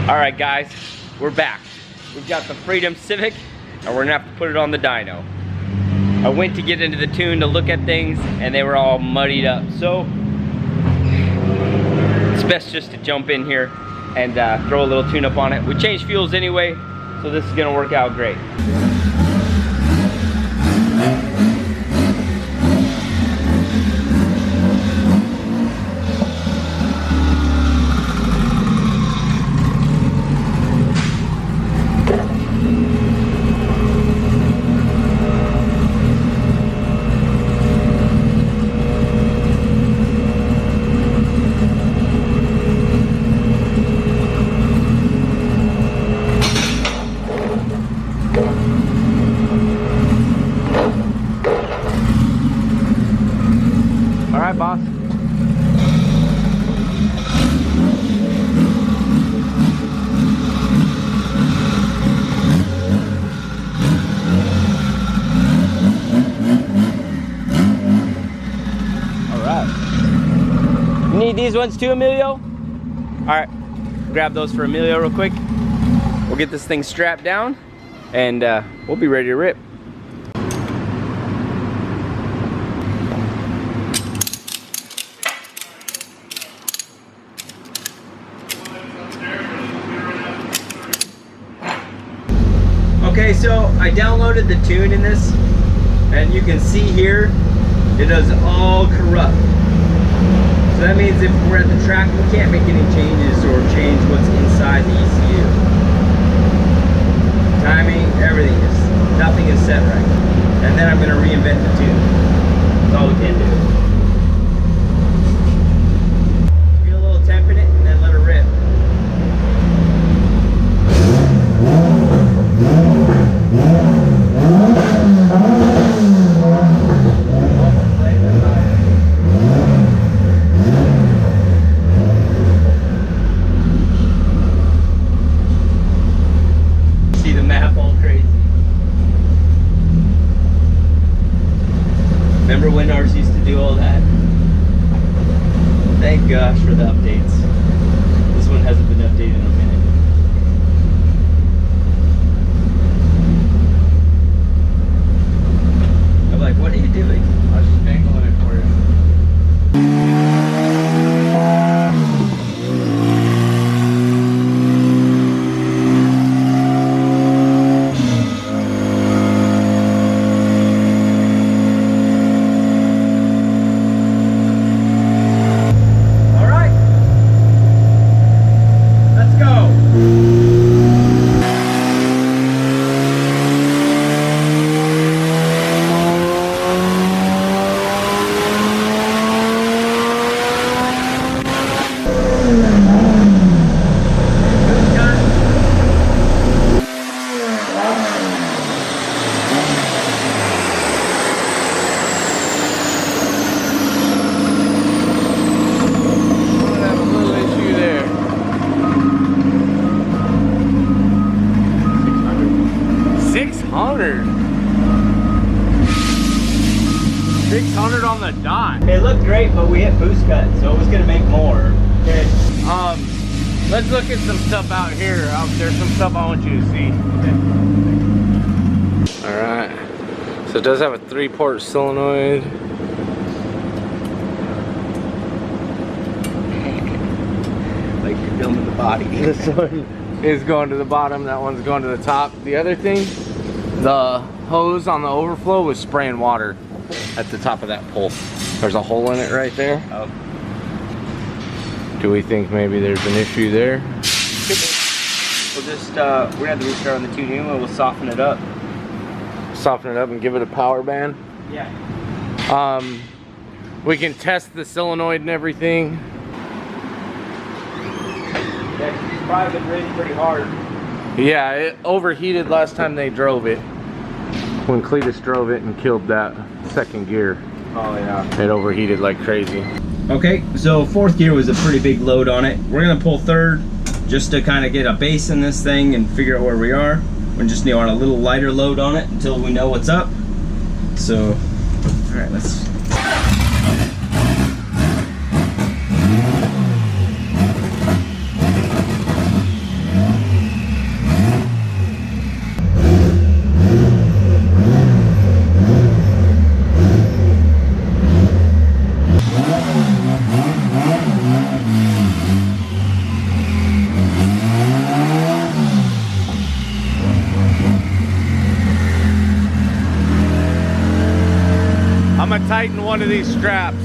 All right, guys, we're back. We've got the Freedom Civic, and we're gonna have to put it on the dyno. I went to get into the tune to look at things, and they were all muddied up. So it's best just to jump in here and throw a little tune up on it. We changed fuels anyway, so this is gonna work out great. Boss. Alright. You need these ones too, Emilio? Alright. Grab those for Emilio real quick. We'll get this thing strapped down and we'll be ready to rip. Okay, so I downloaded the tune in this, and you can see here, it is all corrupt. So that means if we're at the track, we can't make any changes or change what's inside the ECU. Timing, everything is, nothing is set right. And then I'm gonna reinvent the tune. That's all we can do. Feel a little temp in it, and then let her rip. See the map all crazy. Remember when ours used to do all that? Thank gosh for the updates. This one hasn't been updated in a minute. Like, what are you doing? I was just angling it for you. All right. Let's go. $600 on the dot. It looked great, but we hit boost cut, so it was gonna make more. Okay. Let's look at some stuff out here. There's some stuff I want you to see. All right. So it does have a 3-port solenoid. Like you're filming the body. This one is going to the bottom. That one's going to the top. The other thing, the hose on the overflow was spraying water at the top of that pole. There's a hole in it right there. Oh. Do we think maybe there's an issue there? We'll just, we're gonna have to restart on the tune and we'll soften it up. Soften it up and give it a power band? Yeah. We can test the solenoid and everything. Yeah, it's probably been ridden pretty hard. Yeah, it overheated last time they drove it. When Cleetus drove it and killed that second gear. Oh yeah. It overheated like crazy. Okay, so fourth gear was a pretty big load on it. We're gonna pull third just to kind of get a base in this thing and figure out where we are. We just need on a little lighter load on it until we know what's up. So, all right, let's. one of these straps.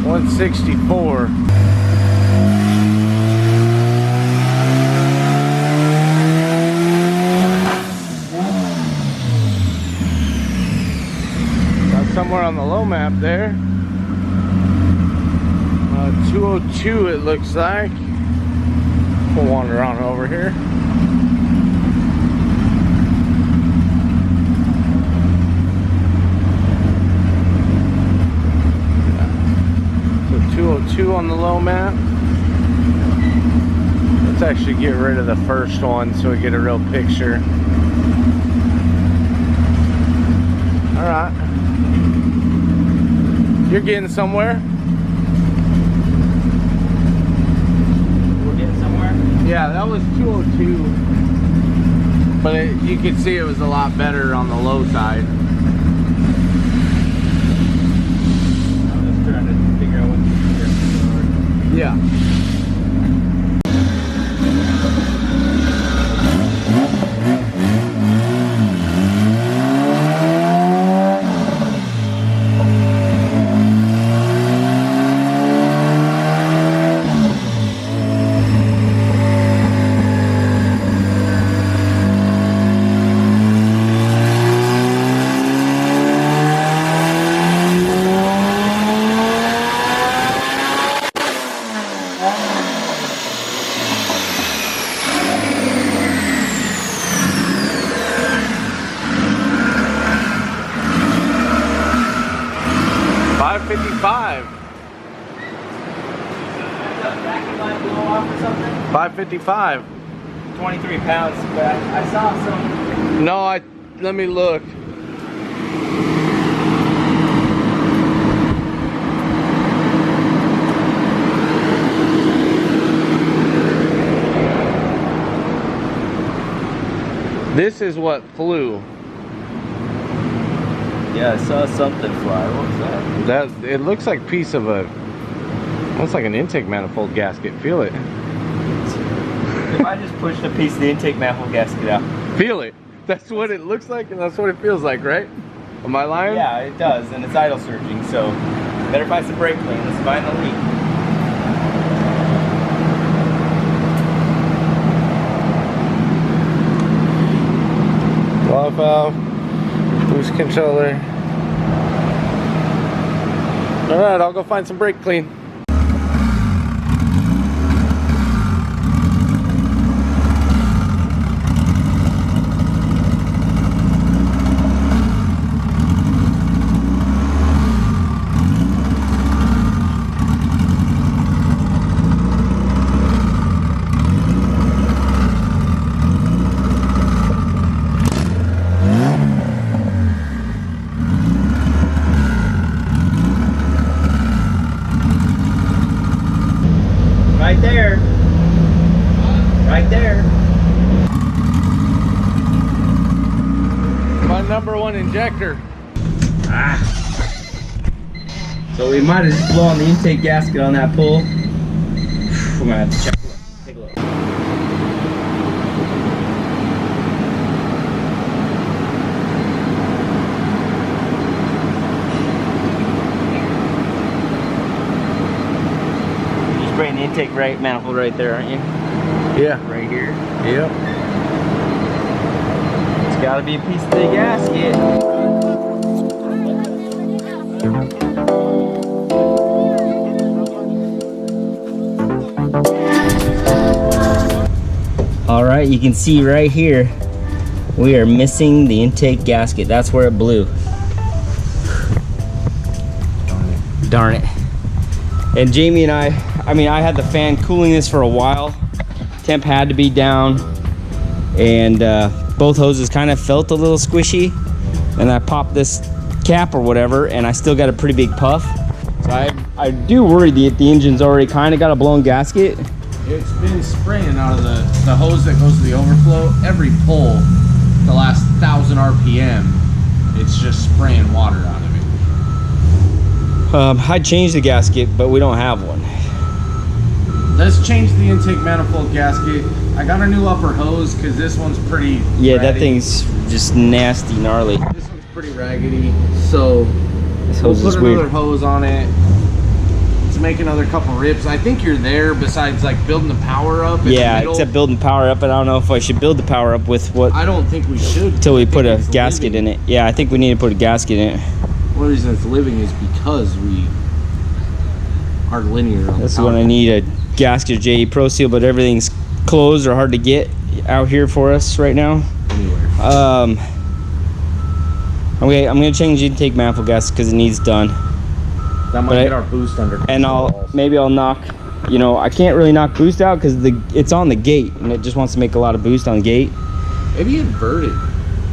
$164. Got somewhere on the low map there. 202 it looks like. We'll wander on over here. So 202 on the low map. Let's actually get rid of the first one so we get a real picture. Alright. You're getting somewhere? Yeah, that was 202, but you could see it was a lot better on the low side. I'm just trying to figure out what the Yeah. $555. 23 pounds, but I saw some. No, let me look. This is what flew. Yeah, I saw something fly. What was that? It looks like a piece of a, looks like an intake manifold gasket. Feel it. If I just pushed a piece of the intake manifold gasket out. Feel it. That's what it looks like and that's what it feels like, right? Am I lying? Yeah, it does, and it's idle surging, so better find some brake clean. Let's find the leak. Blow valve, boost controller. Alright, I'll go find some brake clean. Right there. Right there. My #1 injector. Ah. So we might have just blown the intake gasket on that pull. We're gonna have to check. Take a look. Spraying the intake manifold right there, aren't you? Yeah. Right here. Yep. It's gotta be a piece of the gasket. All right, you can see right here, we are missing the intake gasket. That's where it blew. Darn it. And Jamie and I had the fan cooling this for a while. Temp had to be down, and both hoses kind of felt a little squishy. and I popped this cap or whatever, and I still got a pretty big puff. So I do worry that the engine's already kind of got a blown gasket. It's been spraying out of the hose that goes to the overflow. Every pull, the last 1,000 RPM, it's just spraying water out of it. I changed the gasket, but we don't have one. Let's change the intake manifold gasket. I got a new upper hose because this one's pretty Yeah, ratty. that thing's just nasty, gnarly. This one's pretty raggedy, so This we'll hose put is another weird. hose on it to make another couple rips. I think you're there besides like building the power up. Yeah, except building power up, and I don't know if I should build the power up with what I don't think we should. until we put a gasket in it. Yeah, I think we need to put a gasket in it. One reason it's living is because we are linear. On This is the when I power. need a gasket JE Pro Seal, but everything's closed or hard to get out here for us right now. Anywhere. Okay, I'm gonna change the intake manifold gasket because it needs done. That might but get our boost under And control. maybe I'll knock, you know, I can't really knock boost out because it's on the gate and it just wants to make a lot of boost on the gate. Maybe invert it.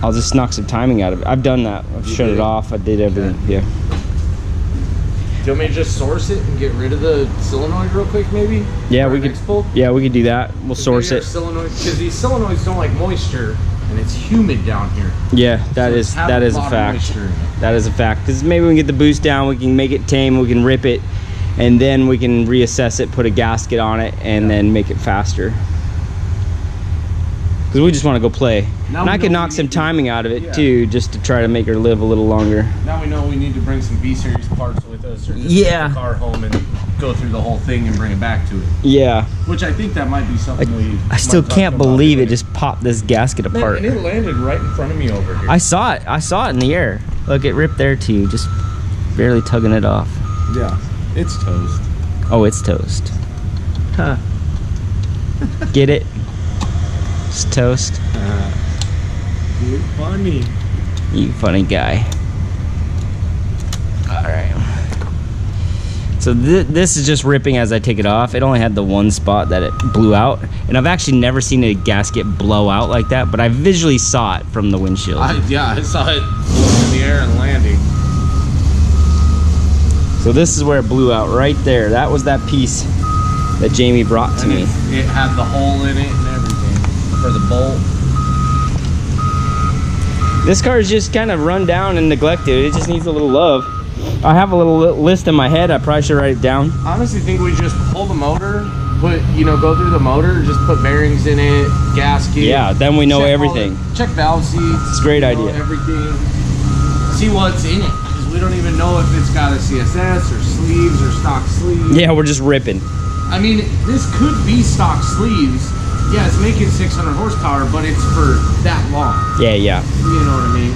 I'll just knock some timing out of it. I've done that. I've shut it off. I did everything. Yeah. Do you want me to just source it and get rid of the solenoid real quick, maybe? Yeah, For we our could. next pull? Yeah, we could do that. We'll source it. Because these solenoids don't like moisture, and it's humid down here. Yeah, that So is it's have that a is a lot of fact. moisture in it. That is a fact. Because maybe we can get the boost down. We can make it tame. We can rip it, and then we can reassess it, put a gasket on it, and then make it faster. Because we just want to go play. Now And we I know can we knock some need to- timing out of it Yeah. too, just to try to make her live a little longer. Now we know we need to bring some B-series parts with us, or just Yeah. take the car home and go through the whole thing and bring it back to it. Yeah. Which I think that might be something we. I still might talk can't about believe it doing. just popped this gasket Man, apart. and it landed right in front of me over here. I saw it. I saw it in the air. Look, it ripped there too, just barely tugging it off. Yeah, it's toast. Oh, it's toast. Huh. Get it? It's toast. You're funny. You funny guy. Alright. So this is just ripping as I take it off. It only had the one spot that it blew out. And I've actually never seen a gasket blow out like that, but I visually saw it from the windshield. Yeah, I saw it in the air and landing. So this is where it blew out, right there. That was that piece that Jamie brought to And me. it had the hole in it and everything for the bolt. This car is just kind of run down and neglected. It just needs a little love. I have a little list in my head. I probably should write it down. I honestly think we just pull the motor, go through the motor, just put bearings in it, gasket. Yeah, then we know check all everything. the- check valve seats. It's a great idea. Everything. See what's in it, because we don't even know if it's got a CSS or sleeves or stock sleeves. Yeah, we're just ripping. I mean, this could be stock sleeves. Yeah, it's making 600 horsepower, but it's for that long. Yeah, yeah. You know what I mean?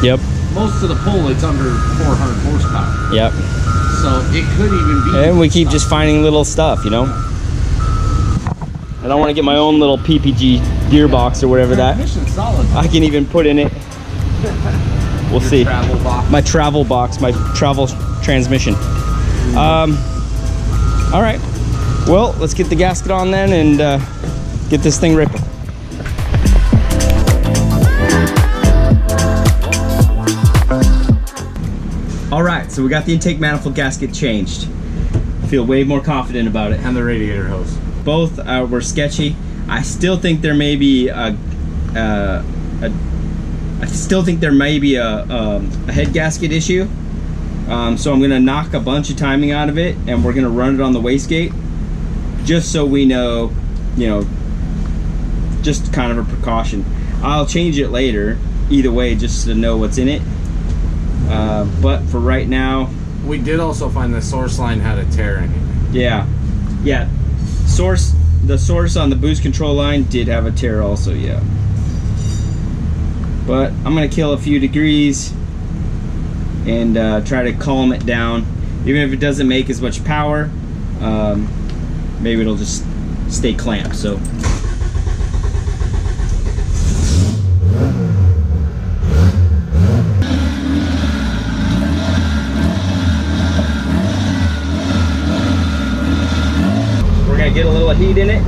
Yep, Most of the pull, it's under 400 horsepower. yep. So it could even be. And we keep just finding little stuff, you know? I don't want to get my own little PPG gearbox or whatever that Transmission's solid. I can even put in it. We'll Your see. travel box. My travel box, my travel transmission. All right. Well, let's get the gasket on then and get this thing ripping. All right, so we got the intake manifold gasket changed. Feel way more confident about it. And the radiator hose. Both were sketchy. I still think there may be a head gasket issue. So I'm gonna knock a bunch of timing out of it, and we're gonna run it on the wastegate, just so we know, you know, just kind of a precaution. I'll change it later, either way, just to know what's in it. But for right now, We did also find the source line had a tear in it. yeah, the source on the boost control line did have a tear also, yeah. But I'm gonna kill a few degrees and try to calm it down. Even if it doesn't make as much power, maybe it'll just stay clamped. So. We're gonna get a little heat in it,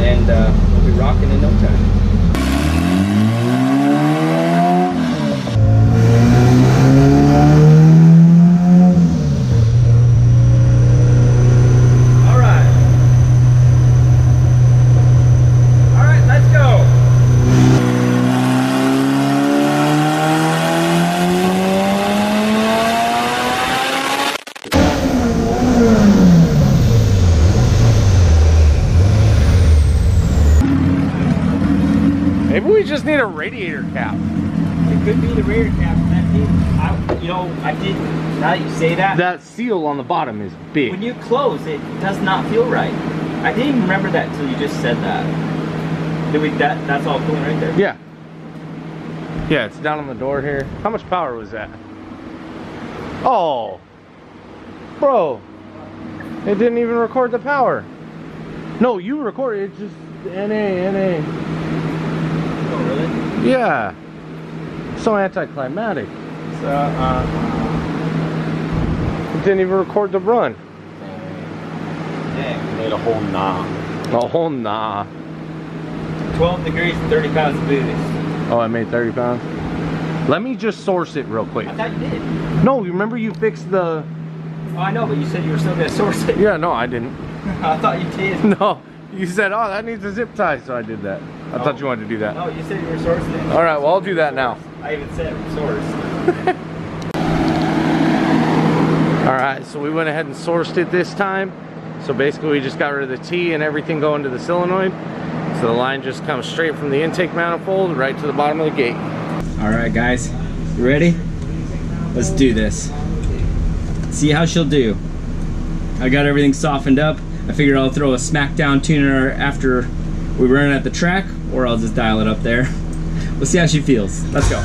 and we'll be rocking in no time. just need a radiator cap. It could be the radiator cap. You know, I did. Now that you say that, that seal on the bottom is big. When you close, it does not feel right. I didn't even remember that until you just said that. Did we? That's all cooling right there. Yeah. Yeah, it's down on the door here. How much power was that? Oh, bro, it didn't even record the power. No, you recorded it. Just NA. Oh, really? Yeah. So anticlimactic. It didn't even record the run. Dang. Made a whole nah. A whole nah. 12 degrees, 30 pounds of booze. Oh, I made 30 pounds. Let me just source it real quick. I thought you did. No, you remember you fixed the... Oh, I know, but you said you were still going to source it. Yeah, no, I didn't. I thought you did. No, you said, oh, that needs a zip tie, so I did that. I thought you wanted to do that. No, you said you were sourcing it. All right, well, I'll do that now. I even said sourced. All right, so we went ahead and sourced it this time. So basically we just got rid of the T and everything going to the solenoid. So the line just comes straight from the intake manifold right to the bottom of the gate. All right, guys, you ready? Let's do this. See how she'll do. I got everything softened up. I figured I'll throw a smackdown tuner after we run it at the track, or I'll just dial it up there. We'll see how she feels. Let's go.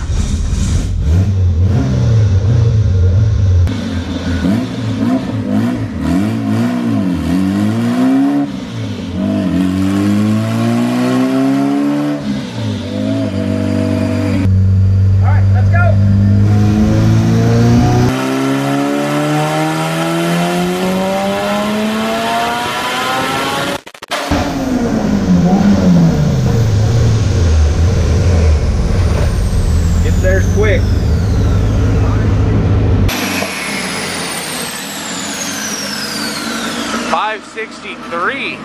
There's quick. $563.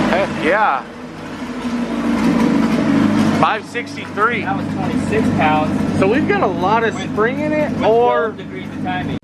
Heck yeah. 563. That was 26 pounds. So we've got a lot of spring in it, with or 12 degrees of timing.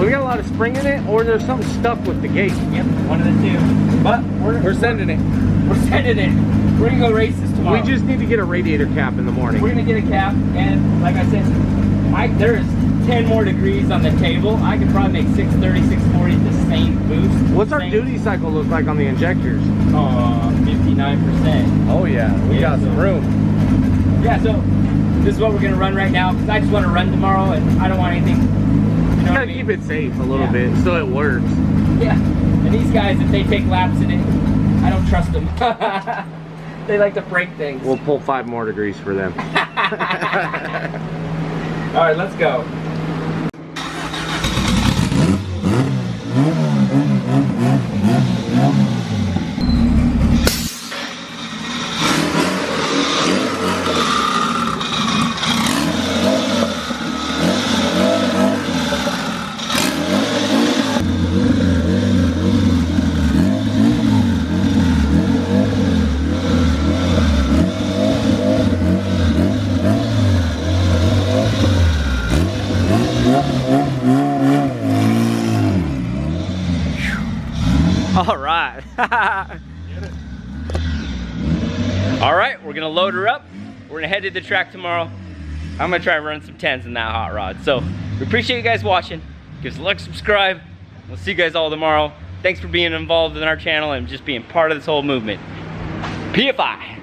we got a lot of spring in it, or there's something stuck with the gate. Yep, one of the two. But We're sending it. We're sending it. We're gonna go race this tomorrow. We just need to get a radiator cap in the morning. We're gonna get a cap, and like I said, there's 10 more degrees on the table. I could probably make 630, 640 the same boost. What's our duty cycle look like on the injectors? 59%. Oh yeah, we got some room. Yeah, so this is what we're gonna run right now, because I just want to run tomorrow, and I don't want anything. You know, Gotta keep it safe a little bit so it works. Yeah, and these guys, if they take laps in it, I don't trust them. They like to break things. We'll pull 5 more degrees for them. All right, let's go. All right. All right, we're gonna load her up. We're gonna head to the track tomorrow. I'm gonna try and run some 10s in that hot rod. So we appreciate you guys watching. Give us a like, subscribe. We'll see you guys all tomorrow. Thanks for being involved in our channel and just being part of this whole movement. PFI.